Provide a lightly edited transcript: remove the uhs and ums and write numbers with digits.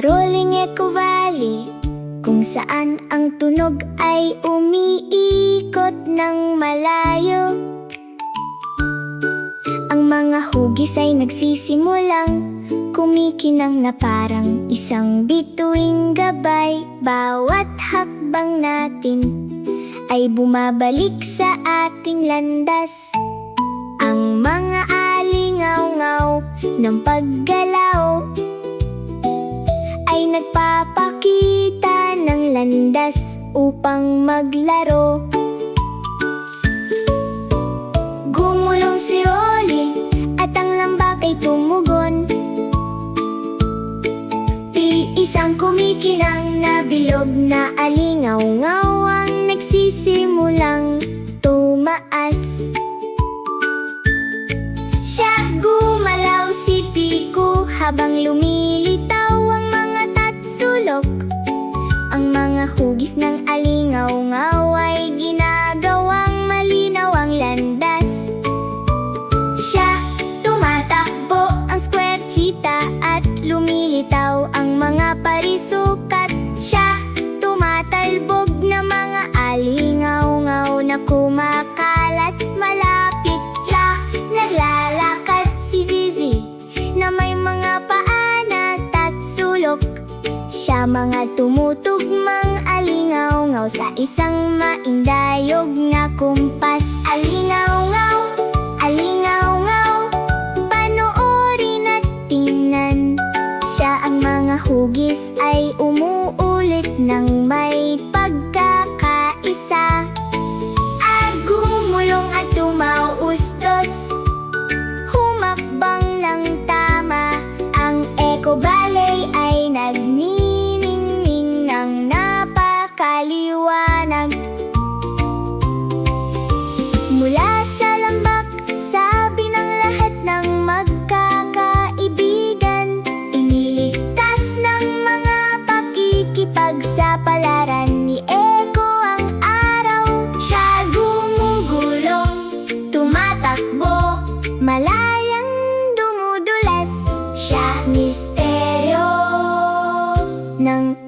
Rolling Echo Valley, kung saan ang tunog ay umiikot ng malayo. Ang mga hugis ay nagsisimulang kumikinang na parang isang bituing gabay. Bawat hakbang natin ay bumabalik sa ating landas. Ang mga alingaw-ngaw ng paggalaw ay nagpapakita ng landas upang maglaro. Gumulong si Rolly at ang lambak ay tumugon. Isang kumikinang na bilog na alingaw-ngaw ang nagsisimulang tumaas. Siya gumalaw si Piku habang lumilitaw ang mga tatsulok. Ang mga hugis ng alingaw-ngaw ay ginagawang malinaw ang landas. Siya tumatakbo ang square cheetah at lumilitaw ang mga parisukat. Siya tumatalbog na mga alingaw-ngaw na kumakalat malapit. Siya naglalakad si Zizi na may mga paa na tatsulok. Siya mga tumutugmang alingaw-ngaw sa isang maindayog na kumpas. Alingaw-ngaw, alingaw-ngaw, panoorin at tingnan. Siya ang mga hugis ay umuulit ng may pagkakaisa. At gumulong at tumaustos, humakbang ng tama. Ang Echo Valley ay nagniningning ng napakaliwanag. Mula sa lambak, sabi ng lahat ng magkakaibigan, iniligtas ng mga pakikipagsapalaran ni Echo ang araw. Siya gumugulong, tumatakbo, malayang dumudulas. Siya misteryo ng